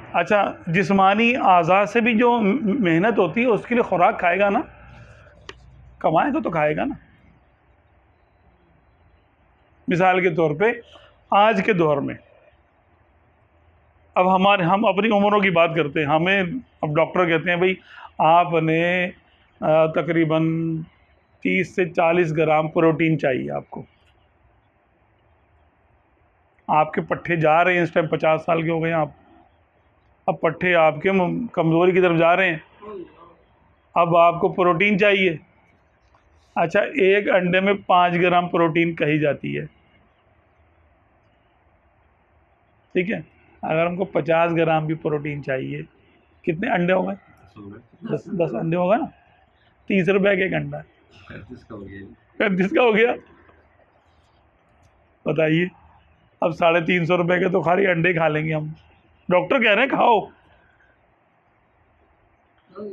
अच्छा, जिस्मानी आज़ा से भी जो मेहनत होती है उसके लिए खुराक खाएगा ना, कमाएगा तो खाएगा ना। मिसाल के तौर पे आज के दौर में, अब हम अपनी उम्रों की बात करते हैं, हमें अब डॉक्टर कहते हैं भाई आपने तकरीबन 30 से 40 ग्राम प्रोटीन चाहिए आपको। आपके पट्टे जा रहे हैं इस टाइम, 50 साल के हो गए आप, अब पट्टे आपके कमज़ोरी की तरफ जा रहे हैं, अब आपको प्रोटीन चाहिए। अच्छा, एक अंडे में 5 ग्राम प्रोटीन कही जाती है, ठीक है। अगर हमको 50 ग्राम भी प्रोटीन चाहिए, कितने अंडे हो गए? 10 अंडे होगा ना, 30 रुपए का एक अंडा, 35 का हो गया। बताइए, अब 350 रुपए के तो खाली अंडे खा लेंगे हम। डॉक्टर कह रहे हैं खाओ,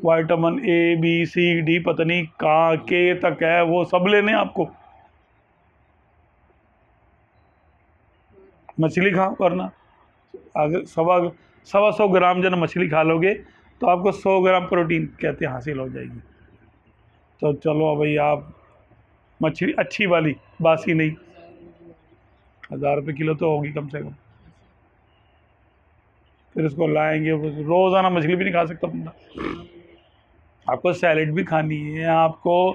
vitamin A B C D पता नहीं कहाँ के तक है, वो सब लेने आपको। मछली खाओ, वरना अगर 100 ग्राम जन मछली खा लोगे तो आपको 100 ग्राम प्रोटीन कहते हासिल हो जाएगी। तो चलो भाई, आप मछली अच्छी वाली, बासी नहीं, 1000 रुपये किलो तो होगी कम से कम। फिर इसको लाएंगे, रोज़ाना मछली भी नहीं खा सकता बंदा। आपको सैलेड भी खानी है, आपको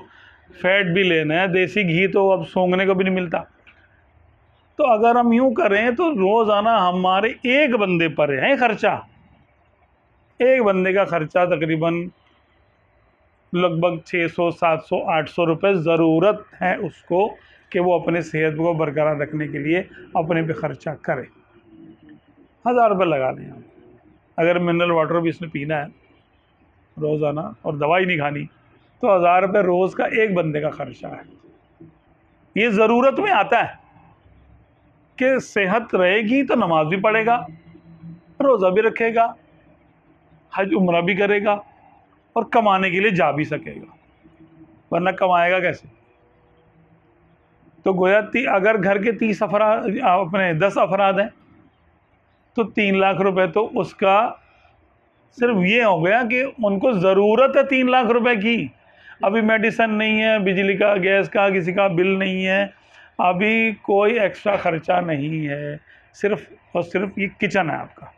फैट भी लेना है, देसी घी तो अब सूंघने को भी नहीं मिलता। तो अगर हम यूं करें तो रोज़ाना हमारे एक बंदे पर है खर्चा, एक बंदे का खर्चा तकरीबन लगभग 600 700 800 रुपये ज़रूरत है उसको कि वो अपने सेहत को बरकरार रखने के लिए अपने पे खर्चा करे। 1000 रुपये लगा लें आप। अगर मिनरल वाटर भी इसने पीना है रोज़ाना और दवाई नहीं खानी, तो 1000 रुपये रोज़ का एक बंदे का खर्चा है। ये ज़रूरत में आता है कि सेहत रहेगी तो नमाज भी पढ़ेगा, रोज़ा भी रखेगा, हज उम्रा भी करेगा और कमाने के लिए जा भी सकेगा, वरना कमाएगा कैसे? तो गोया अगर घर के 30 अफराद, अपने 10 अफराद हैं, तो 3 लाख रुपए तो उसका सिर्फ ये हो गया कि उनको ज़रूरत है 3 लाख रुपए की। अभी मेडिसिन नहीं है, बिजली का गैस का किसी का बिल नहीं है, अभी कोई एक्स्ट्रा खर्चा नहीं है, सिर्फ और सिर्फ ये किचन है आपका,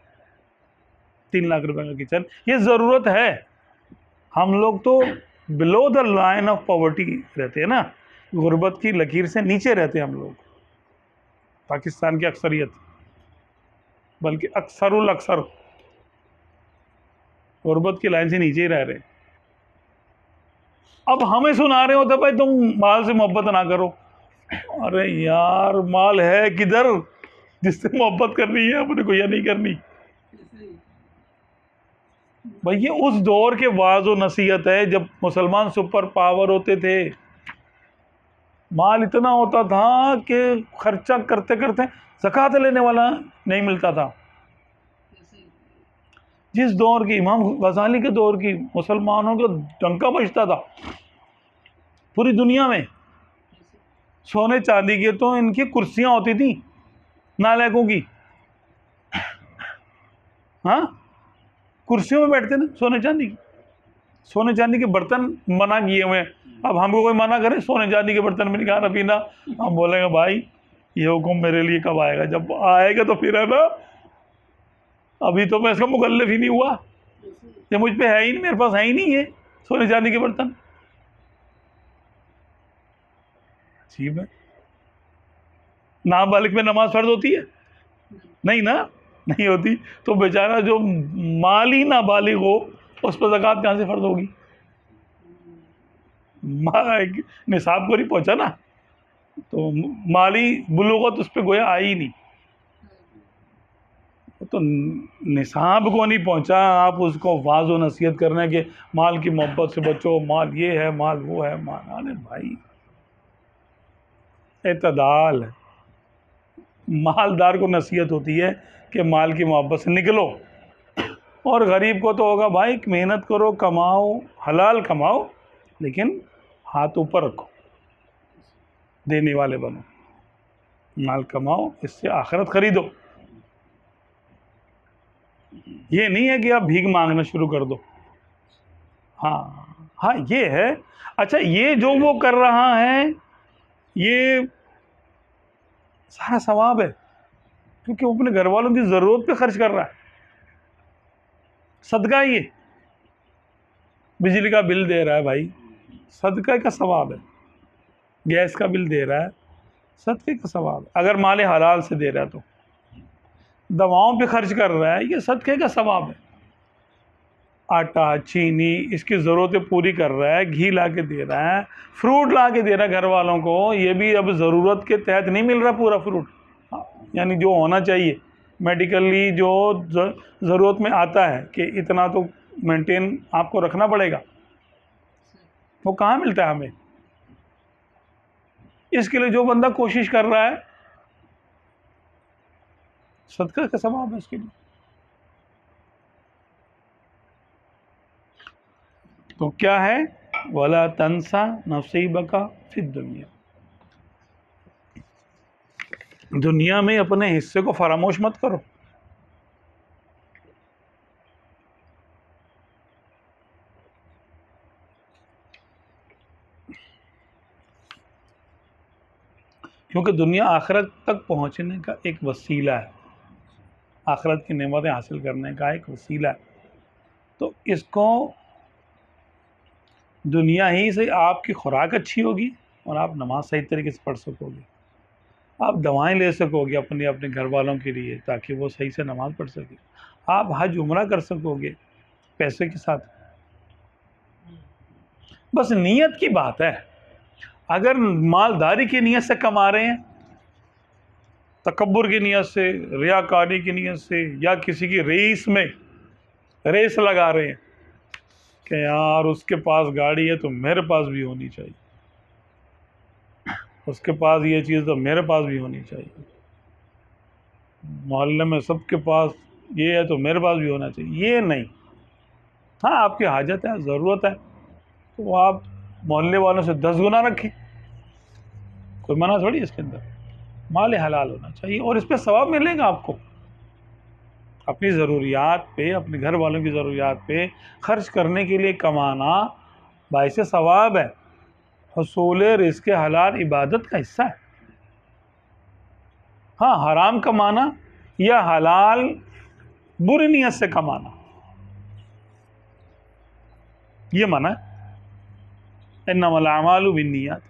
3 लाख रुपए का किचन, ये ज़रूरत है। हम लोग तो below the line of poverty रहते हैं ना, गुर्बत की लकीर से नीचे रहते हैं हम लोग, पाकिस्तान की अक्सरियत, बल्कि अक्सरुल अक्सर गुर्बत की लाइन से नीचे ही रह रहे हैं। अब हमें सुना रहे होते भाई तुम माल से मोहब्बत ना करो। अरे यार, माल है किधर जिससे मोहब्बत करनी है, अपने को यह नहीं करनी। भाई ये उस दौर के वाज और नसीहत है जब मुसलमान सुपर पावर होते थे, माल इतना होता था कि खर्चा करते करते ज़कात लेने वाला नहीं मिलता था। जिस दौर की, इमाम गजाली के दौर की, मुसलमानों का डंका बजता था पूरी दुनिया में। सोने चांदी की तो इनकी कुर्सियां होती थी नालायकों की, हाँ, कुर्सियों में बैठते थे सोने चांदी की। सोने चांदी के बर्तन मना किए हुए हैं। अब हमको कोई मना करे सोने चांदी के बर्तन में नहीं खाना पीना, हम बोलेंगे भाई ये हुक्म मेरे लिए कब आएगा? जब आएगा तो फिर है ना, अभी तो मैं इसका मुकल्लिफ ही नहीं हुआ, ये मुझ पे है ही नहीं, मेरे पास है ही नहीं है सोने चांदी के बर्तन। अजीब है। नाबालिग में नमाज फर्ज होती है? नहीं ना, नहीं होती। तो बेचारा जो माली नाबालिग हो उस पर ज़कात कहाँ से फर्ज होगी? निसाब को नहीं पहुंचा ना, तो माली बुलूगत उस पर गोया आई नहीं, तो निसाब को नहीं पहुंचा, आप उसको वाज व नसीहत करने के माल की मोहब्बत से बचो, माल ये है, माल वो है, माल। अरे भाई, एतदाल है। मालदार को नसीहत होती है कि माल की मोहब्बत से निकलो, और गरीब को तो होगा भाई मेहनत करो, कमाओ, हलाल कमाओ, लेकिन हाथ ऊपर रखो, देने वाले बनो, माल कमाओ, इससे आखिरत खरीदो। ये नहीं है कि आप भीख मांगना शुरू कर दो। हाँ हाँ, ये है। अच्छा, ये जो वो कर रहा है ये सारा सवाब है, क्योंकि वो अपने घर वालों की ज़रूरत पे खर्च कर रहा है। सदका है ये, बिजली का बिल दे रहा है भाई, सदका का सवाब है। गैस का बिल दे रहा है, सदके का सवाब है। अगर माल हलाल से दे रहा है तो दवाओं पे खर्च कर रहा है, ये सदके का सवाब है। आटा चीनी इसकी ज़रूरतें पूरी कर रहा है, घी ला के दे रहा है, फ्रूट ला के दे रहा है घर वालों को, ये भी अब ज़रूरत के तहत नहीं मिल रहा पूरा फ्रूट, यानी जो होना चाहिए मेडिकली, जो ज़रूरत में आता है कि इतना तो मेंटेन आपको रखना पड़ेगा, वो कहाँ मिलता है हमें। इसके लिए जो बंदा कोशिश कर रहा है, सदका का सवाब है इसके लिए। तो क्या है, वला तंसा नसीबका फिद दुनिया, दुनिया में अपने हिस्से को फरामोश मत करो। क्योंकि दुनिया आखिरत तक पहुंचने का एक वसीला है, आखिरत की नेमतें हासिल करने का एक वसीला है। तो इसको दुनिया ही से आपकी खुराक अच्छी होगी और आप नमाज सही तरीके से पढ़ सकोगे, आप दवाएं ले सकोगे अपने अपने घर वालों के लिए ताकि वो सही से नमाज पढ़ सके, आप हज उम्रा कर सकोगे पैसे के साथ। बस नीयत की बात है। अगर मालदारी की नीयत से कमा रहे हैं, तकब्बुर की नीयत से, रियाकारी की नीयत से, या किसी की रेस लगा रहे हैं कि यार उसके पास गाड़ी है तो मेरे पास भी होनी चाहिए, उसके पास ये चीज़ तो मेरे पास भी होनी चाहिए, मोहल्ले में सबके पास ये है तो मेरे पास भी होना चाहिए, ये नहीं। हाँ, आपकी हाजत है, ज़रूरत है, तो आप मोहल्ले वालों से 10 गुना रखें, कोई मना थोड़ी इसके अंदर। माल हलाल होना चाहिए और इस पर सवाब मिलेगा आपको। अपनी ज़रूरियात पे, अपने घर वालों की ज़रूरियात पे खर्च करने के लिए कमाना बाइस सवाब है। हसूल रिज़्क़ हलाल इबादत का हिस्सा है। हाँ, हराम कमाना या हलाल बुरी नीयत से कमाना, ये मना है। इन्नमल अमालु बिन्नियात,